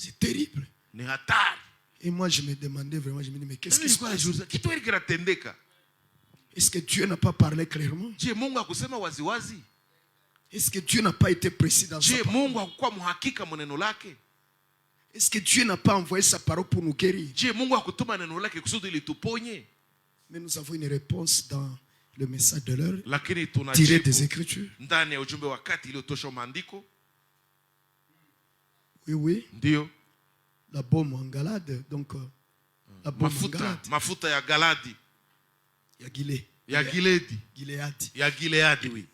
C'est terrible. Ni hatari. Et moi, je me demandais vraiment, je me dis, mais qu'est-ce qui se passe? Est-ce que Dieu n'a pas parlé clairement? Est-ce que Dieu n'a pas été précis dans sa parole? Est-ce que Dieu n'a pas envoyé sa parole pour nous guérir? Mais nous avons une réponse dans le message de l'heure, tiré des Écritures. Oui, oui. La baume en Galade, donc la baume en Galade. Mafuta ya Galadi. Ya Gilead. Ya Gileadi. Gilead. Ya Gileadi, oui.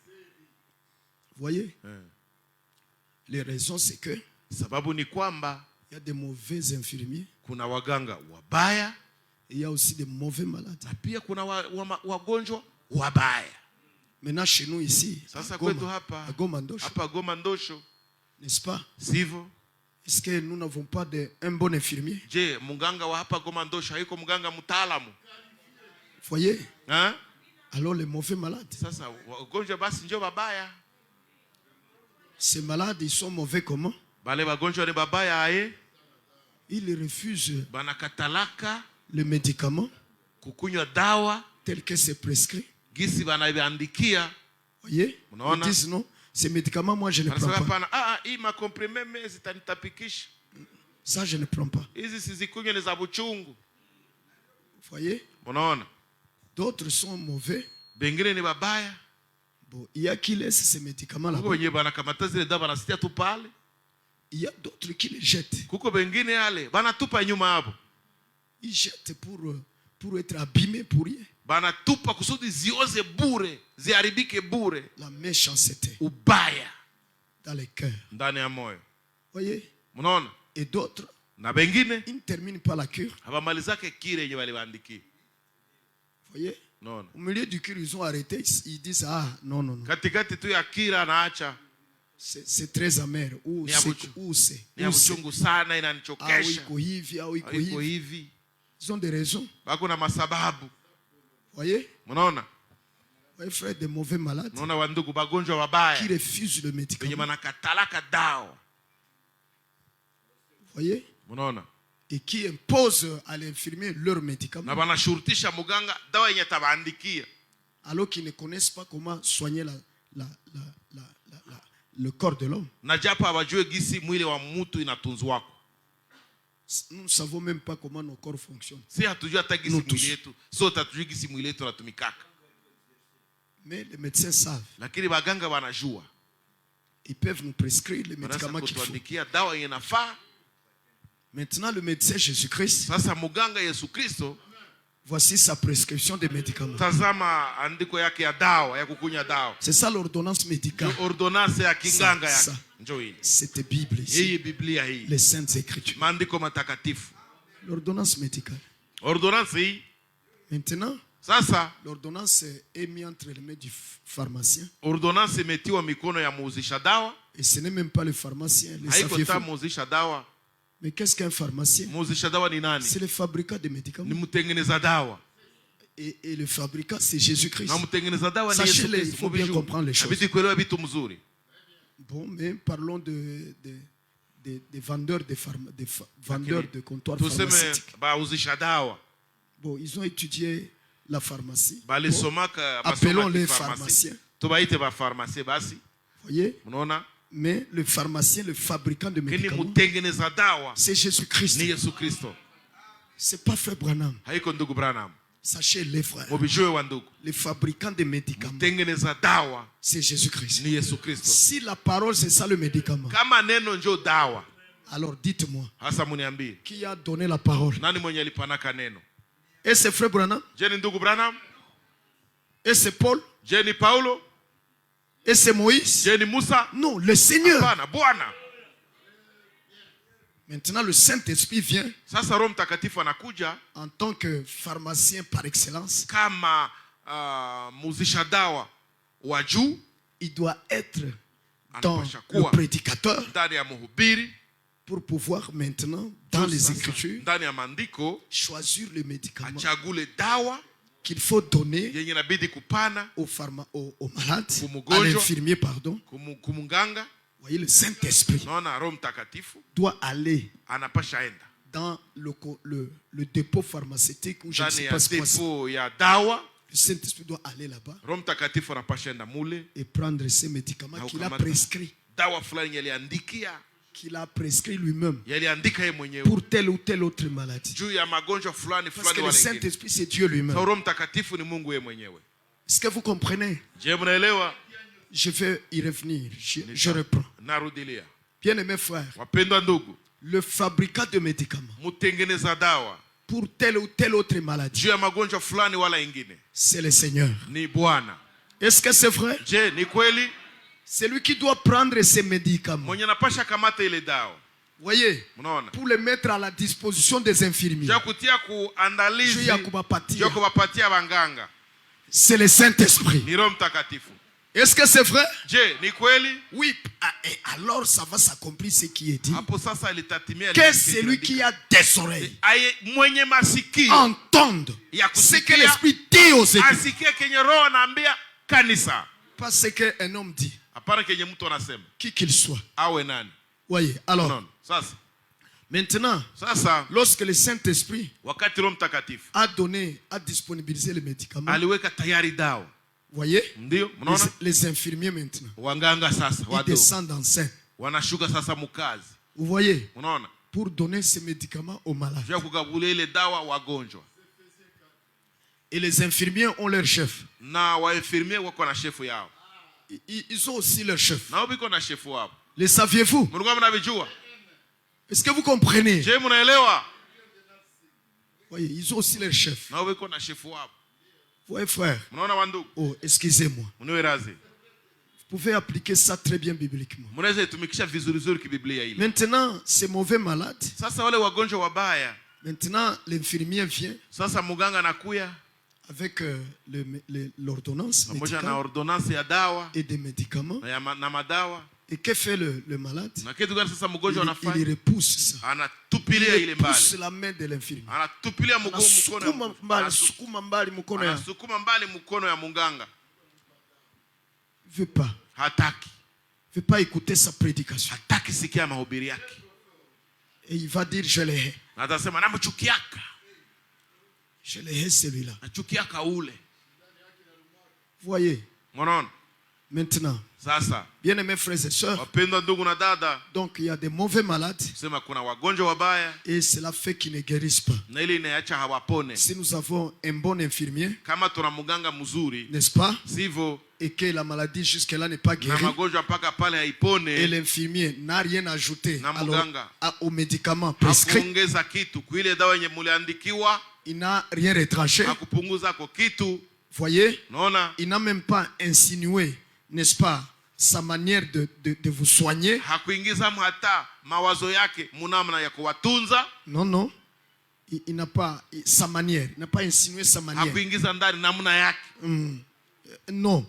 Vous voyez? Les raisons, c'est que sababu ni kwamba il y a des mauvais infirmiers. Kuna waganga wabaya. Et il y a aussi des mauvais malades. Na pia kuna wagonjwa wabaya. Maintenant chez nous ici, sasa kwetu hapa, à Goma Ndosho. Hapa Goma Ndosho. N'est-ce pas? Sivyo? Est-ce que nous n'avons pas un bon infirmier? Je, munganga wa hapa Goma Ndosho haiko munganga mtaalamu. Vous voyez? Hein? Alors les mauvais malades. Sasa wagonjwa basi ndio babaya. Ces malades, ils sont mauvais comment? Bale wagonjwa ni babaya aye. Ils refusent banakatalaka le médicament kukunywa dawa tel que c'est prescrit. Gisi banabiandikia. Voyez? Ils disent non, ces médicaments moi je ne prends pas. Hii makomprime mimi zitanitapikisha. Ça je ne prends pas. Hizi sizikunywe ni za buchungu. Voyez? Unaona? D'autres sont mauvais. Bengine ni babaya. Bon, il y a qui laissent ces médicaments là-bas. Wenye banakamata zile dawa banasitia tu pale. Il y a d'autres qui les jettent. Kuko bengine yale banatupa nyuma hapo. Ils jettent pour être abîmés pour rien. Banatupa kusudi zioze bure, ziharibike bure. La méchanceté. Ubaya dans les cœurs. Ndani ya moyo. Voyez? Unaona? Et d'autres, na bengine ils ne terminent pas la cure. Habamalizake kile yenye walibandikia. Voyez? Non. Au milieu du cure, ils ont arrêté, ils disent ah non non non. Katikati tu ya kira naacha. C'est très amer. Ou c'est. Ni uchungu sana inanichokesha. Iko hivi. Ils ont des raisons. Bako na masababu. Voyez? Unaona? Voyez frère, des mauvais malades. Unaona wandugu bagonjwa wabaya. Qui refusent le médicament. Wenye manakatalaka dawa. Voyez? Unaona? Et qui imposent à l'infirmier leur médicament. Na banashurutisha muganga dawa yenye tabandikia. Alors qu'ils ne connaissent pas comment soigner le corps de l'homme. Na japo hawajue gisi mwili wa mtu inatunzwako. Nous ne savons même pas comment nos corps fonctionnent. Si hatujua hata gisi mwili yetu, sote hatujui gisi mwili yetu unatumikaka. Mais les médecins savent. Lakini baganga wanajua. Ils peuvent nous prescrire les médicaments qu'il faut. Dawa yenye nafaa. Maintenant le médecin Jésus-Christ. Sasa muganga Yesu Kristo. Voici sa prescription de médicaments. Tazama andiko yake ya dawa, ya kukunya dawa. C'est ça l'ordonnance médicale. Ordonnance ya kinganga yake. Njoo hii. Cette Bible ici. Hii Biblia hii. Les saintes écritures. Maandiko matakatifu. L'ordonnance médicale. Ordonnance hii. Maintenant, sasa l'ordonnance est mise entre les mains du pharmacien. Ordonnance imetiwa mikono ya muuzisha dawa. Et ce n'est même pas le pharmacien, le haiko ta muuzisha dawa. Mais qu'est-ce qu'un pharmacien? C'est le fabricant de médicaments. Et le fabricant, c'est Jésus-Christ. Sachez-le, il faut bien comprendre les choses. Bon, mais parlons des vendeurs de comptoirs pharmaceutiques. Bon, ils ont étudié la pharmacie. Bon, appelons-les pharmaciens. Voyez? Mais le pharmacien, le fabricant de médicaments, c'est Jésus-Christ. C'est pas frère Branham. Sachez les frères. Le fabricant de médicaments, c'est Jésus-Christ. Si la parole c'est ça le médicament, alors dites-moi, qui a donné la parole? Et c'est frère Branham? Et c'est Paul? Et c'est Moïse? Non, le Seigneur. Maintenant, le Saint-Esprit vient en tant que pharmacien par excellence. Il doit être dans le prédicateur pour pouvoir maintenant, dans les Écritures, choisir le médicament qu'il faut donner au malade, à l'infirmier, pardon, voyez, le Saint-Esprit doit aller dans le dépôt pharmaceutique où je ne sais pas ce que c'est. Le Saint-Esprit doit aller là-bas et prendre ces médicaments qu'il a prescrits. Qu'il a prescrit lui-même pour telle ou telle autre maladie. Parce que le Saint-Esprit, c'est Dieu lui-même. Est-ce que vous comprenez? Je vais y revenir. Je reprends. Bien-aimés frères, le fabricant de médicaments pour telle ou telle autre maladie, c'est le Seigneur. Est-ce que c'est vrai? C'est lui qui doit prendre ces médicaments. Voyez, pour les mettre à la disposition des infirmiers. C'est le Saint-Esprit. Est-ce que c'est vrai? Oui. Et alors ça va s'accomplir ce qui est dit. Que celui qui a des oreilles entende ce que l'Esprit dit aux églises. Pas ce qu'un homme dit. Qui qu'il soit. Voyez, alors. Maintenant, lorsque le Saint-Esprit a disponibilisé les médicaments, voyez, les infirmiers maintenant, ils descendent en scène. Vous voyez, pour donner ces médicaments aux malades. Et les infirmiers ont leur chef. Ils ont aussi leur chef. Le saviez-vous? Est-ce que vous comprenez? Voyez, ils ont aussi leur chef. Voyez, frère. Oh, excusez-moi. Vous pouvez appliquer ça très bien bibliquement. Maintenant, ces mauvais malades. Maintenant, l'infirmier vient avec l'ordonnance et des médicaments. Et que fait le malade? Il repousse ça. Il repousse la main de l'infirmier. Il ne veut pas écouter sa prédication. Et il va dire, je le hais. Je le hais celui-là. Voyez. Maintenant, bien aimés frères et sœurs, donc il y a des mauvais malades et cela fait qu'ils ne guérissent pas. Si nous avons un bon infirmier, n'est-ce pas, et que la maladie jusque-là n'est pas guérie et l'infirmier n'a rien ajouté aux médicaments prescrits, il n'a rien retranché. Voyez, il n'a même pas insinué, n'est-ce pas, sa manière de vous soigner. Non, non. Il n'a pas sa manière. Il n'a pas insinué sa manière. Non.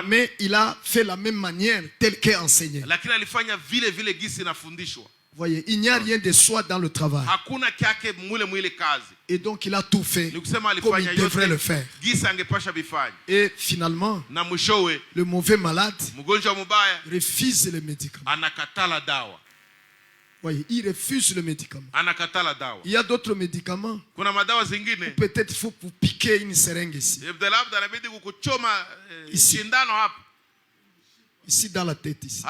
Mais il a fait la même manière telle qu'est enseignée. Voyez, il n'y a rien de soi dans le travail. Et donc il a tout fait comme il devrait le faire. Et finalement, le mauvais malade refuse le médicament. Voyez, il refuse le médicament. Il y a d'autres médicaments. Peut-être il faut vous piquer une seringue ici. Ici dans la tête ici.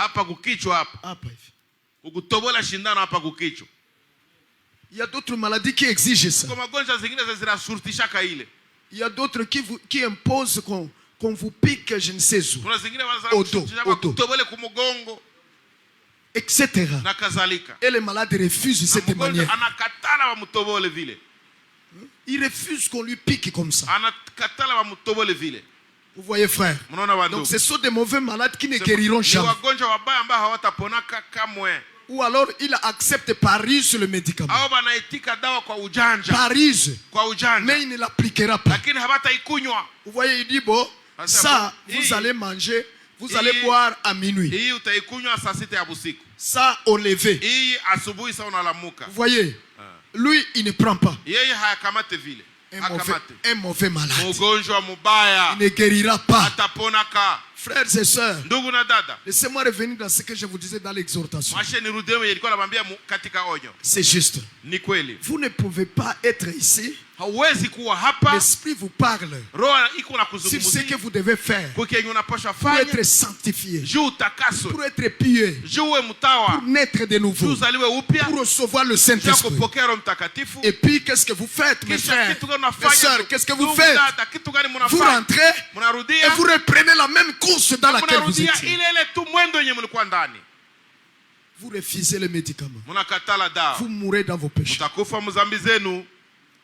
Il y a d'autres maladies qui exigent ça. Il y a d'autres qui imposent qu'on vous pique, je ne sais où, au dos, etc. Et les malades refusent cette manière. Ils refusent qu'on lui pique comme ça. Vous voyez, frère? Donc ce sont des mauvais malades qui ne guériront jamais. Ou alors il accepte par ruse le médicament. Par ruse. Mais il ne l'appliquera pas. Vous voyez, il dit, bon, ça, vous allez manger, vous allez boire à minuit. Ça au lever. Vous voyez, lui, il ne prend pas. Un mauvais malade. Il ne guérira pas. Frères et sœurs, ndugu na dada, laissez-moi revenir dans ce que je vous disais dans l'exhortation. wache nirudie nilikuwa namwambia katika onyo. C'est juste. Ni kweli. Vous ne pouvez pas être ici. Hauwezi kuwa hapa. L'esprit vous parle. Roho iko na Sur kuzungumzia. ce que vous devez faire. Kwa kenye unapaswa Pour fanya. être sanctifié. Juu utakaswe. Pour être pieux. Juu uwe mtawa. Pour naître de nouveau. Juu uzaliwe upya. Pour recevoir le Saint-Esprit. Kupokea Roho Mtakatifu. Et puis, qu'est-ce que vous faites, mes frères, mes sœurs? Qu'est-ce que vous faites? Vous rentrez et vous reprenez la même course dans laquelle vous étiez. Vous refusez les médicaments. Vous mourrez dans vos péchés.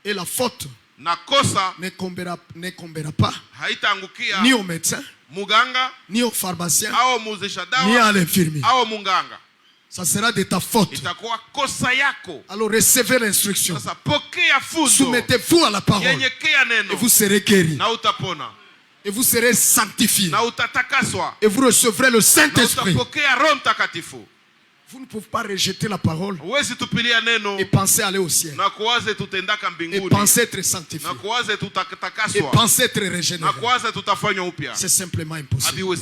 Et la faute n'incombera pas ni au médecin, ni au pharmacien, ni à l'infirmier. Ça sera de ta faute. Alors recevez l'instruction. Soumettez-vous à la parole. Et vous serez guéri. Et vous serez sanctifié. Et vous recevrez le Saint-Esprit. Vous ne pouvez pas rejeter la parole et penser aller au ciel. Et penser être sanctifié. Et penser être régénéré. C'est simplement impossible.